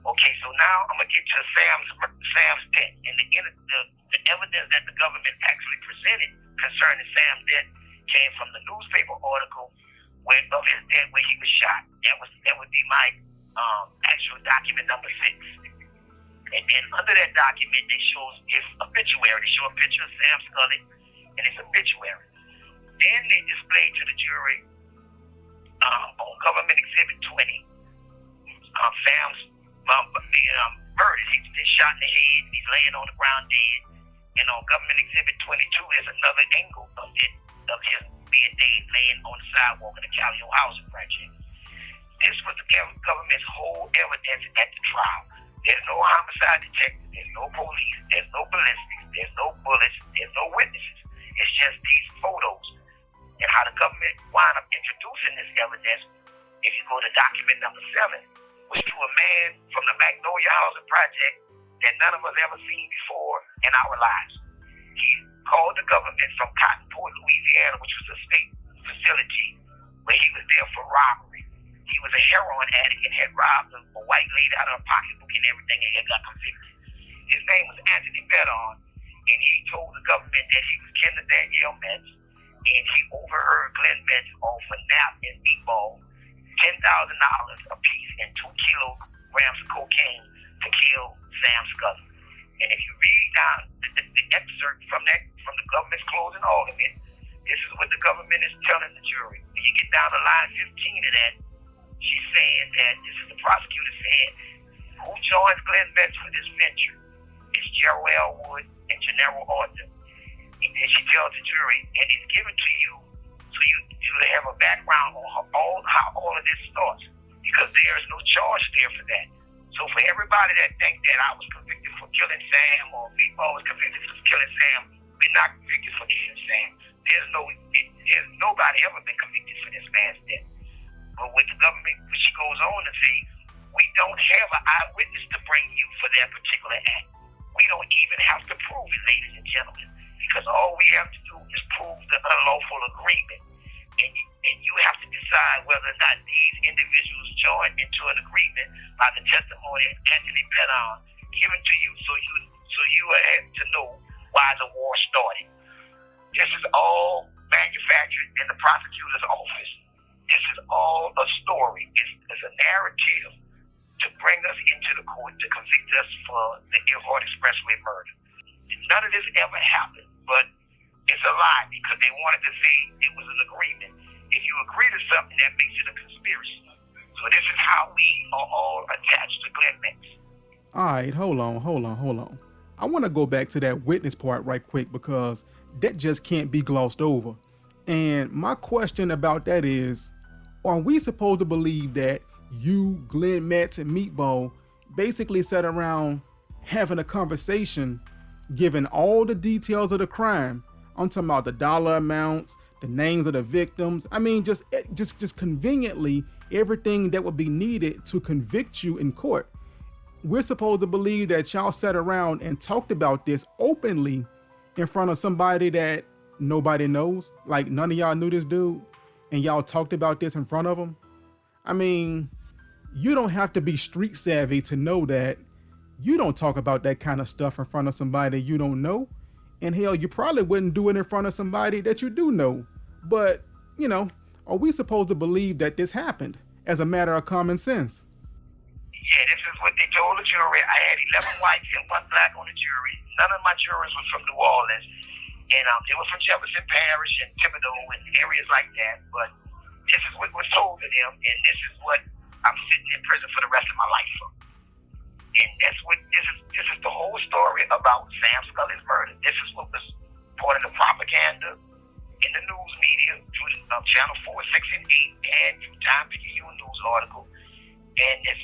Okay, so now I'm gonna get to Sam's death, and the evidence that the government actually presented concerning Sam's death came from the newspaper article of his death where he was shot. That would be my actual document number 6. And then under that document, they show his obituary. They show a picture of Sam Scully and his obituary. Then they displayed to the jury on Government Exhibit 20, Sam's being murdered. He's been shot in the head. He's laying on the ground dead. And on Government Exhibit 22 is another angle of his being dead, laying on the sidewalk in the Calliope housing project. This was the government's whole evidence at the trial. There's no homicide detective, there's no police, there's no ballistics, there's no bullets, there's no witnesses. It's just these photos. And how the government wound up introducing this evidence, if you go to document number 7, was to a man from the Magnolia Housing Project that none of us ever seen before in our lives. He called the government from Cottonport, Louisiana, which was a state facility where he was there for robbery. He was a heroin addict and had robbed a white lady out of a pocketbook and everything, and he got convicted. His name was Anthony Bedon, and he told the government that he was kin to Danielle Metz, and he overheard Glenn Metz offer Nap and Meatball $10,000 apiece and 2 kilograms of cocaine to kill Sam Scully. And if you read down the excerpt from the government's closing argument, this is what the government is telling the jury. When you get down to line 15 of that, she's saying that, this is the prosecutor saying, who joins Glenn Metz for this venture? It's Gerald Elwood and General Arthur. And then she tells the jury, and it's given to you so you have a background on how all of this starts, because there is no charge there for that. So for everybody that think that I was convicted for killing Sam or Meatball was convicted for killing Sam, we're not convicted for killing Sam. There's nobody ever been convicted for this man's death. But with the government, which she goes on to say, we don't have an eyewitness to bring you for that particular act. We don't even have to prove it, ladies and gentlemen, because all we have to do is prove the unlawful agreement. And you have to decide whether or not these individuals joined into an agreement by the testimony of Anthony Bedon given to you, so you have to know why the war started. This is all manufactured in the prosecutor's office. This is all a story. It's a narrative to bring us into the court to convict us for the Elwood Expressway murder. None of this ever happened, but it's a lie because they wanted to say it was an agreement. If you agree to something, that makes it a conspiracy. So this is how we are all attached to Glenn Metz. All right, hold on. I want to go back to that witness part right quick because that just can't be glossed over. And my question about that is, are we supposed to believe that you, Glenn Metz, and Meatball basically sat around having a conversation, giving all the details of the crime? I'm talking about the dollar amounts, the names of the victims. I mean, just conveniently everything that would be needed to convict you in court. We're supposed to believe that y'all sat around and talked about this openly in front of somebody that nobody knows. Like none of y'all knew this dude and y'all talked about this in front of him. I mean, you don't have to be street savvy to know that you don't talk about that kind of stuff in front of somebody you don't know. And hell, you probably wouldn't do it in front of somebody that you do know. But, are we supposed to believe that this happened as a matter of common sense? Yeah, this is what they told the jury. I had 11 whites and 1 black on the jury. None of my jurors were from New Orleans. And they were from Jefferson Parish and Thibodeau and areas like that. But this is what was told to them. And this is what I'm sitting in prison for the rest of my life for. And that's what this is the whole story about Sam Scully's murder. This is what was part of the propaganda in the news media through Channel 4, 6, and 8, and through Time Picayune news article. And this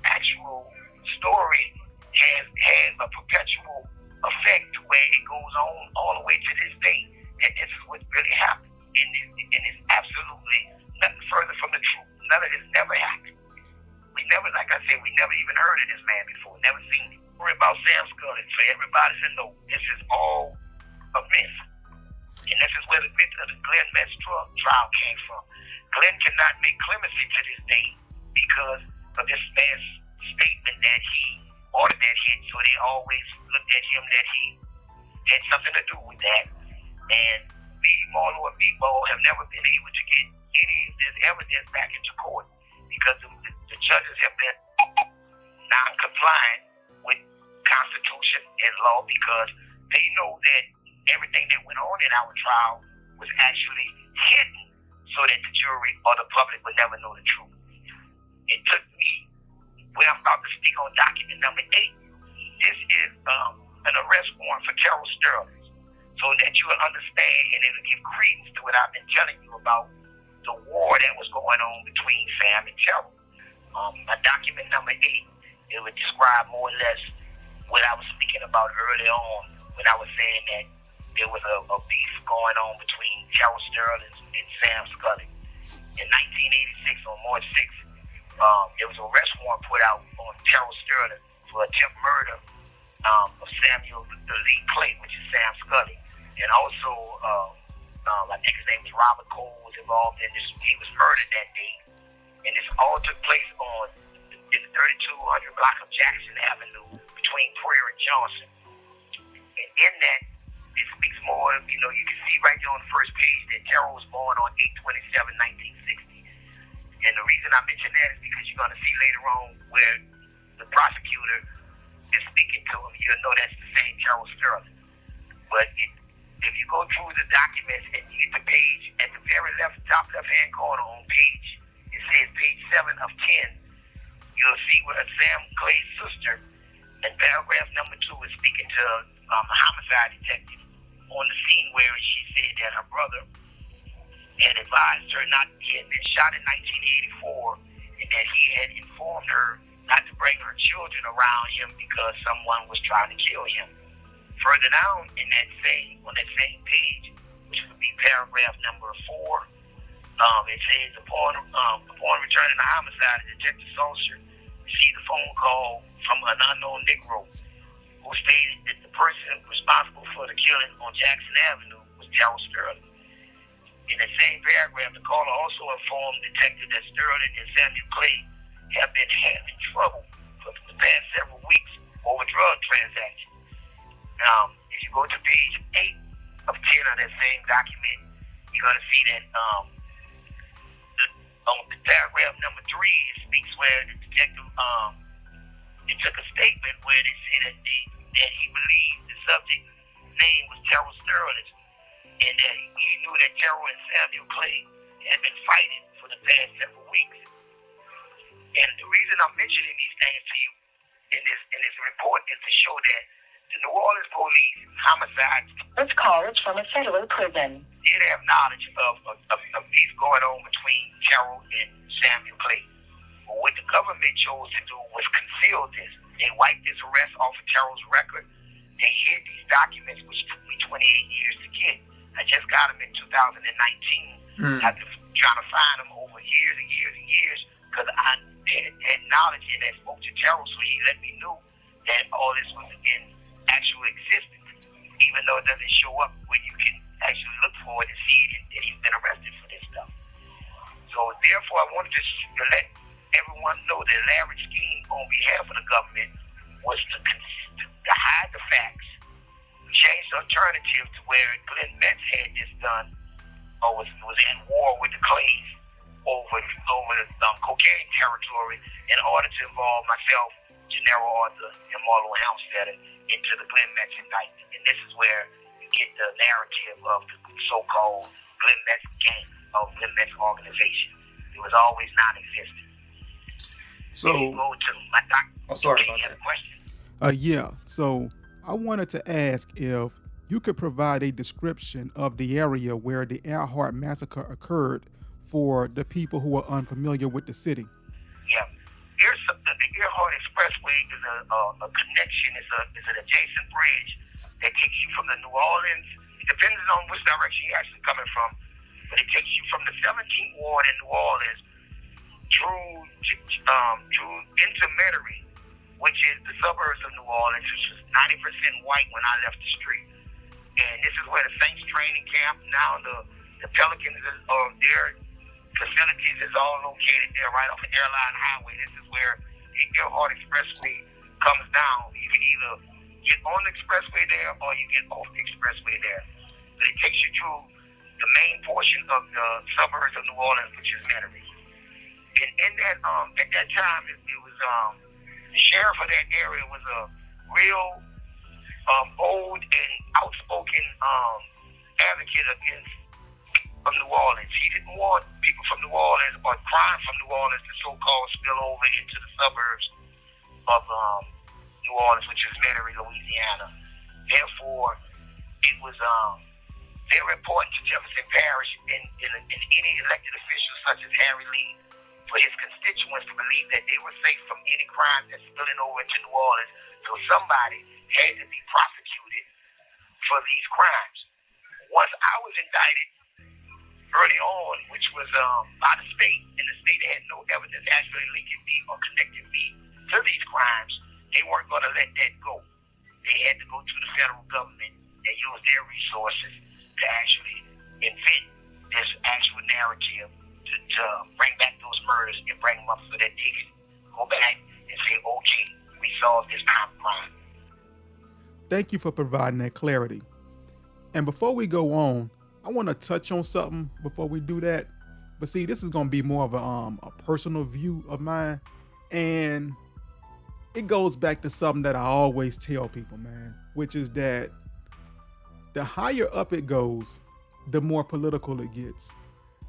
actual story has had a perpetual effect to where it goes on all the way to this day. And this is what really happened. And it's absolutely nothing further from the truth. None of this never happened. We never, like I said, we never even heard of this man before, never seen him. Worry about Sam Scully, for everybody to know this is all a myth. And this is where the myth of the Glenn Metz trial came from. Glenn cannot make clemency to this day because of this man's statement that he ordered that hit, so they always looked at him that he had something to do with that. And Marlo and Big Bo have never been able to get any of this evidence back into court because the judges have been non-compliant with Constitution and law because they know that everything that went on in our trial was actually hidden so that the jury or the public would never know the truth. It took me, where I'm about to speak on document number 8, this is an arrest warrant for Gerald so that you will understand and it will give credence to what I've been telling you about the war that was going on between Sam and Gerald. My document number 8, it would describe more or less what I was speaking about early on when I was saying that there was a beef going on between Gerald Sterling and Sam Scully. In 1986, on March 6th, there was an arrest warrant put out on Gerald Sterling for attempt murder of Samuel Lee Clay, which is Sam Scully. And also, I think his name was Robert Cole was involved in this. He was murdered that day. And this all took place on the 3200 block of Jackson Avenue between Prairie and Johnson. And in that, it speaks more, you can see right there on the first page that Gerald was born on 8/27/1960. And the reason I mention that is because you're going to see later on where the prosecutor is speaking to him, you'll know that's the same Gerald Sterling. But if you go through the documents and you get the page at the very top left-hand corner on page, it says page 7 of 10, you'll see where Sam Clay's sister in paragraph number 2 is speaking to a homicide detective on the scene where she said that her brother had advised her he had been shot in 1984 and that he had informed her not to bring her children around him because someone was trying to kill him. Further down on that same page, which would be paragraph number 4, it says upon returning the homicide, the detective officer received a phone call from an unknown Negro who stated that the person responsible for the killing on Jackson Avenue was Gerald Sterling. In the same paragraph, the caller also informed the detective that Sterling and Samuel Clay have been having trouble for the past several weeks over drug transactions. If you go to page 8 of 10 of that same document, you're going to see that on the paragraph number 3, it speaks where the detective it took a statement where they said that he believed the subject name was Gerald Sterling and that he knew that Gerald and Samuel Clay had been fighting for the past several weeks. And the reason I'm mentioning these things to you in this report is to show that the New Orleans police homicides. This call is from a federal prison. Did have knowledge of beef going on between Gerald and Samuel Clay. But what the government chose to do was conceal this. They wiped this arrest off of Gerald's record. They hid these documents, which took me 28 years to get. I just got them in 2019 after trying to find them over years and years and years because I had knowledge and I spoke to Gerald, so he let me know that all this was in actual existence, even though it doesn't show up when you can actually look for it and see it and that he's been arrested for this stuff. So therefore, I wanted to let everyone know the elaborate scheme on behalf of the government was to hide the facts, change the alternative to where Glenn Metz had this done or was at war with the Clays over the cocaine territory in order to involve myself, Gennaro Arthur, and Marlo Helmstetter into the Glenn Metz indictment. And this is where you get the narrative of the so-called Glenn Metz gang or Glenn Metz organization. It was always non-existent. So, go to my doctor. Sorry about that. Question? Yeah. So I wanted to ask if you could provide a description of the area where the Earhart massacre occurred for the people who are unfamiliar with the city. Yeah. The Earhart Expressway is a connection. It's an adjacent bridge that takes you from the New Orleans. It depends on which direction you're actually coming from, but it takes you from the 17th Ward in New Orleans through into Metairie, which is the suburbs of New Orleans, which was 90% white when I left the street. And this is where the Saints training camp, now the Pelicans, their facilities is all located there right off the Airline Highway. This is where the Gerald Expressway comes down, you can either get on the expressway there or you get off the expressway there. But it takes you through the main portion of the suburbs of New Orleans, which is Metairie. And in that, at that time, it was the sheriff of that area was a real bold and outspoken advocate against from New Orleans. He didn't want people from New Orleans or crime from New Orleans to so-called spill over into the suburbs of New Orleans, which is Metairie, Louisiana. Therefore, it was very important to Jefferson Parish and any elected officials such as Harry Lee for his constituents to believe that they were safe from any crime that's spilling over into New Orleans. So somebody had to be prosecuted for these crimes. Once I was indicted early on, which was by the state, and the state had no evidence actually linking me or connecting me to these crimes, they weren't going to let that go. They had to go to the federal government and use their resources to actually invent this actual narrative to bring back those murders and bring them up so that they can go back and say, okay, we solved this crime. Thank you for providing that clarity. And before we go on, I want to touch on something before we do that. But see, this is going to be more of a personal view of mine. And it goes back to something that I always tell people, man, which is that the higher up it goes, the more political it gets.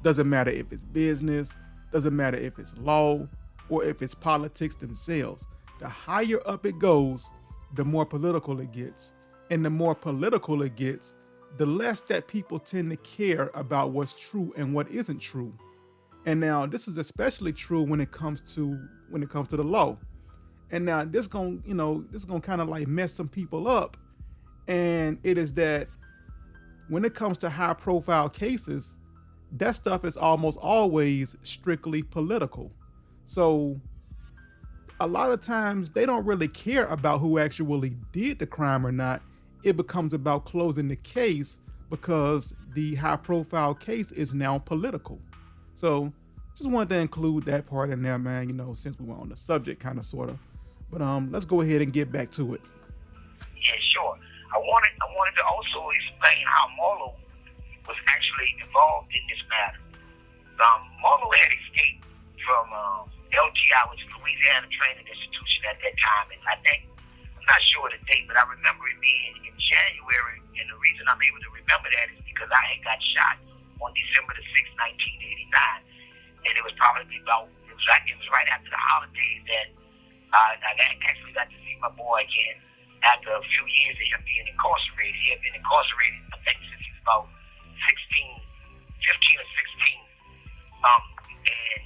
Doesn't matter if it's business, doesn't matter if it's law, or if it's politics themselves. The higher up it goes, the more political it gets. And the more political it gets, the less that people tend to care about what's true and what isn't true. And now this is especially true when it comes to the law. And now this gonna kind of like mess some people up. And it is that when it comes to high profile cases, that stuff is almost always strictly political. So a lot of times they don't really care about who actually did the crime or not. It becomes about closing the case because the high profile case is now political. So just wanted to include that part in there, man, since we were on the subject kind of sort of. But let's go ahead and get back to it. Yeah, sure. I wanted to also explain how Marlo was actually involved in this matter. Marlo had escaped from LTI, which is Louisiana Training Institution at that time, and I think, I'm not sure of the date, but I remember it being in January, and the reason I'm able to remember that is because I had got shot on December the 6th, 1989, and it was probably it was right after the holidays that I actually got to see my boy again after a few years of him being incarcerated. He had been incarcerated, I think, since he was about 15 or 16. And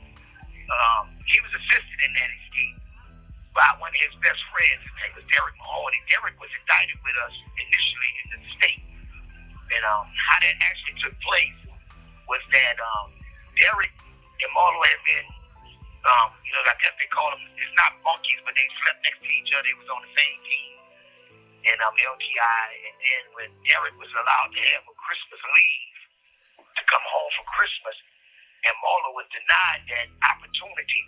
he was assisted in that escape by one of his best friends. His name was Derek Mahoney. Derek was indicted with us initially in the state. And how that actually took place was that Derek and Marlo had been, I guess they call them, it's not monkeys, but they slept next to each other. They was on the same team in LTI. And then when Derek was allowed to have a Christmas leave to come home for Christmas, and Marlo was denied that opportunity,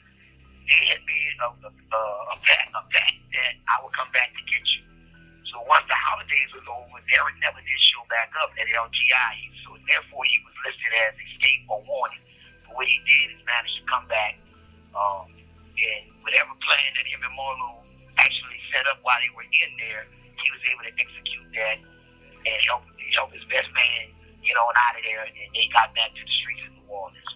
they had made a pact that I would come back to get you. So once the holidays was over, Derek never did show back up at LTI. So therefore, he was listed as escape or warning. But what he did is manage to come back, and whatever plan that him and Marlo actually set up while they were in there, he was able to execute that and help his best man get on out of there, and they got back to the streets of New Orleans.